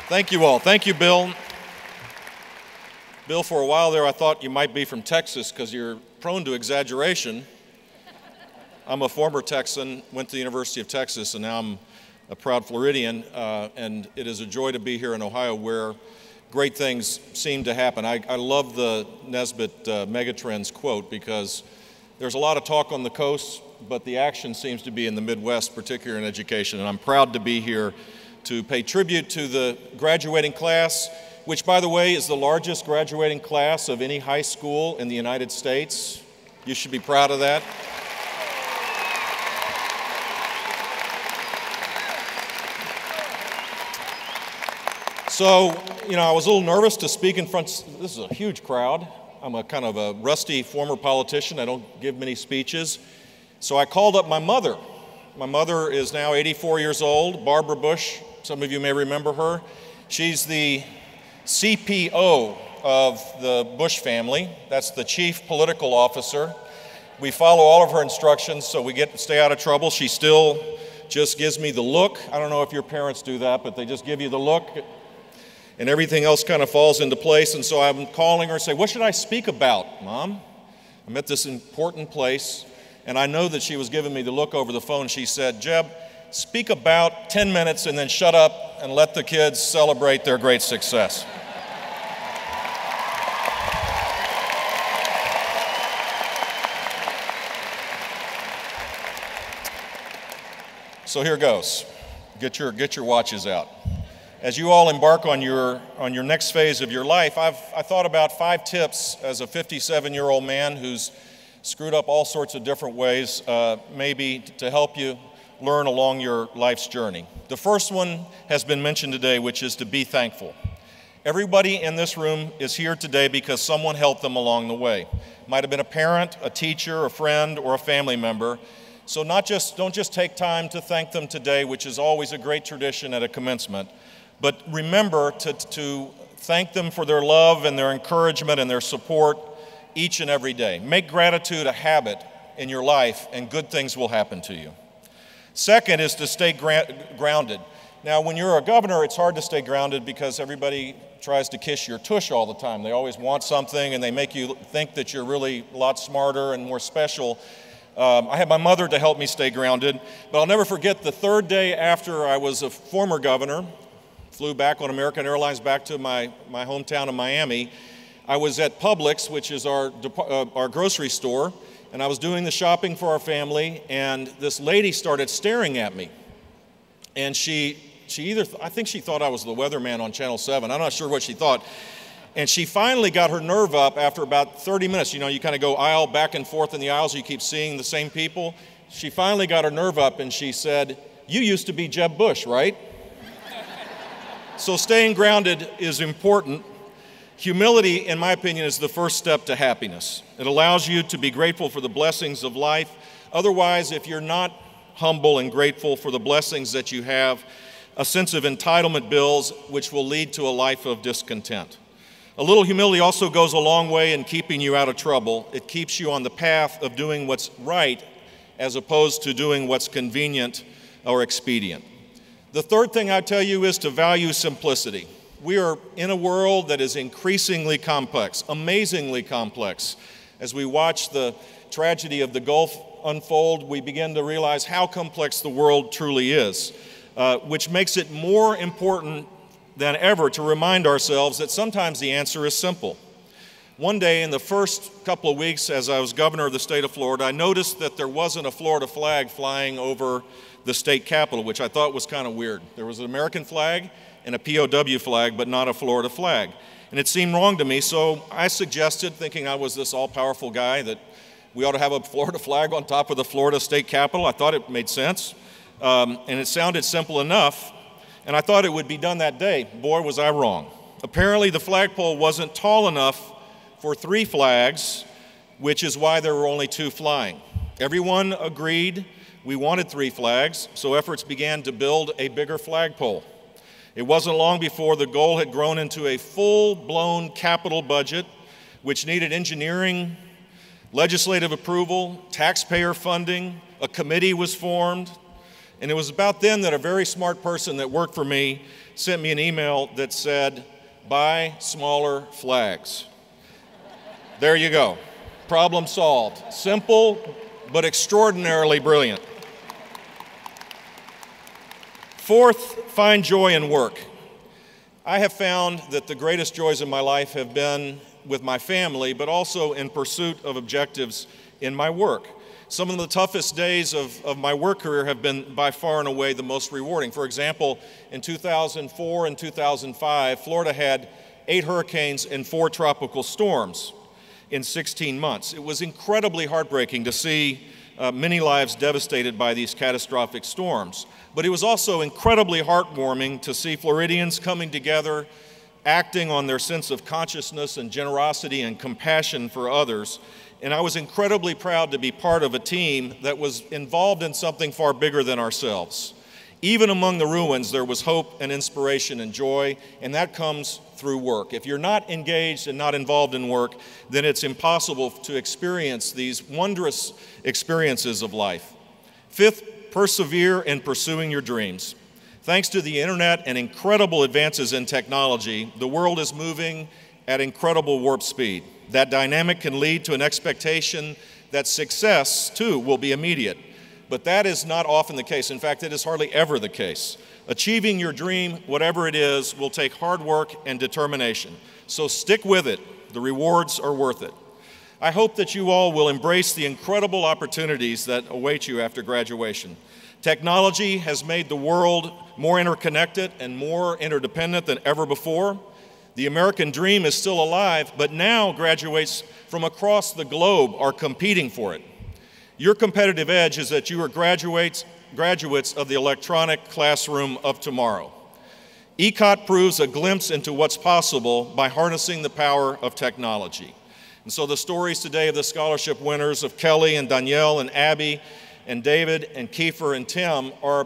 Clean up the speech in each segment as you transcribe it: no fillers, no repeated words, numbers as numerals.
Thank you all. Thank you, Bill. Bill, for a while there, I thought you might be from Texas because you're prone to exaggeration. I'm a former Texan, went to the University of Texas, and now I'm a proud Floridian, and it is a joy to be here in Ohio where great things seem to happen. I love the Nesbitt Megatrends quote because there's a lot of talk on the coast, but the action seems to be in the Midwest, particularly in education, and I'm proud to be here to pay tribute to the graduating class, which, by the way, is the largest graduating class of any high school in the United States. You should be proud of that. So, I was a little nervous to speak in front. This is a huge crowd. I'm a kind of a rusty former politician. I don't give many speeches. So I called up my mother. My mother is now 84 years old, Barbara Bush. Some of you may remember her. She's the CPO of the Bush family. That's the chief political officer. We follow all of her instructions so we get to stay out of trouble. She still just gives me the look. I don't know if your parents do that, but they just give you the look and everything else kind of falls into place. And so I'm calling her and say, what should I speak about, Mom? I'm at this important place, and I know that she was giving me the look over the phone. She said, Jeb, speak about 10 minutes and then shut up and let the kids celebrate their great success. So here goes. Get your watches out. As you all embark on your next phase of your life, I thought about 5 tips as a 57-year-old man who's screwed up all sorts of different ways, maybe to help you learn along your life's journey. The first one has been mentioned today, which is to be thankful. Everybody in this room is here today because someone helped them along the way. Might have been a parent, a teacher, a friend, or a family member. So don't just take time to thank them today, which is always a great tradition at a commencement, but remember to thank them for their love and their encouragement and their support each and every day. Make gratitude a habit in your life, and good things will happen to you. Second is to stay grounded. Now, when you're a governor, it's hard to stay grounded because everybody tries to kiss your tush all the time. They always want something, and they make you think that you're really a lot smarter and more special. I had my mother to help me stay grounded, but I'll never forget the third day after I was a former governor, flew back on American Airlines back to my hometown of Miami. I was at Publix, which is our grocery store, and I was doing the shopping for our family, and this lady started staring at me. And I think she thought I was the weatherman on Channel 7. I'm not sure what she thought. And she finally got her nerve up after about 30 minutes. You kind of go aisle back and forth in the aisles, you keep seeing the same people. She finally got her nerve up and she said, "You used to be Jeb Bush, right?" So staying grounded is important. Humility, in my opinion, is the first step to happiness. It allows you to be grateful for the blessings of life. Otherwise, if you're not humble and grateful for the blessings that you have, a sense of entitlement builds, which will lead to a life of discontent. A little humility also goes a long way in keeping you out of trouble. It keeps you on the path of doing what's right as opposed to doing what's convenient or expedient. The third thing I tell you is to value simplicity. We are in a world that is increasingly complex, amazingly complex. As we watch the tragedy of the Gulf unfold, we begin to realize how complex the world truly is, which makes it more important than ever to remind ourselves that sometimes the answer is simple. One day in the first couple of weeks as I was governor of the state of Florida, I noticed that there wasn't a Florida flag flying over the state capitol, which I thought was kind of weird. There was an American flag and a POW flag, but not a Florida flag. And it seemed wrong to me, so I suggested, thinking I was this all-powerful guy, that we ought to have a Florida flag on top of the Florida state capitol. I thought it made sense, and it sounded simple enough, and I thought it would be done that day. Boy, was I wrong. Apparently, the flagpole wasn't tall enough for 3 flags, which is why there were only 2 flying. Everyone agreed we wanted 3 flags, so efforts began to build a bigger flagpole. It wasn't long before the goal had grown into a full-blown capital budget, which needed engineering, legislative approval, taxpayer funding. A committee was formed, And it was about then that a very smart person that worked for me sent me an email that said, buy smaller flags. There you go. Problem solved. Simple, but extraordinarily brilliant. Fourth, find joy in work. I have found that the greatest joys in my life have been with my family, but also in pursuit of objectives in my work. Some of the toughest days of my work career have been by far and away the most rewarding. For example, in 2004 and 2005, Florida had 8 hurricanes and 4 tropical storms in 16 months. It was incredibly heartbreaking to see many lives devastated by these catastrophic storms. But it was also incredibly heartwarming to see Floridians coming together, acting on their sense of consciousness and generosity and compassion for others. And I was incredibly proud to be part of a team that was involved in something far bigger than ourselves. Even among the ruins, there was hope and inspiration and joy, and that comes through work. If you're not engaged and not involved in work, then it's impossible to experience these wondrous experiences of life. Fifth, persevere in pursuing your dreams. Thanks to the internet and incredible advances in technology, the world is moving at incredible warp speed. That dynamic can lead to an expectation that success, too, will be immediate. But that is not often the case. In fact, it is hardly ever the case. Achieving your dream, whatever it is, will take hard work and determination. So stick with it. The rewards are worth it. I hope that you all will embrace the incredible opportunities that await you after graduation. Technology has made the world more interconnected and more interdependent than ever before. The American dream is still alive, but now graduates from across the globe are competing for it. Your competitive edge is that you are graduates of the electronic classroom of tomorrow. ECOT proves a glimpse into what's possible by harnessing the power of technology. And so the stories today of the scholarship winners of Kelly and Danielle and Abby and David and Kiefer and Tim are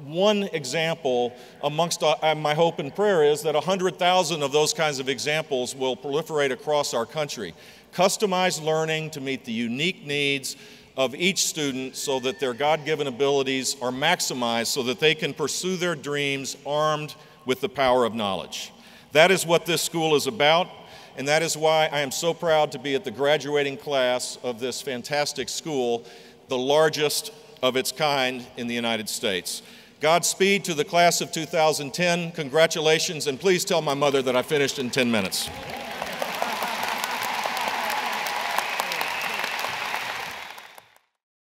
one example amongst my hope and prayer is that 100,000 of those kinds of examples will proliferate across our country. Customized learning to meet the unique needs of each student so that their God-given abilities are maximized so that they can pursue their dreams armed with the power of knowledge. That is what this school is about, and that is why I am so proud to be at the graduating class of this fantastic school, the largest of its kind in the United States. Godspeed to the class of 2010. Congratulations, and please tell my mother that I finished in 10 minutes.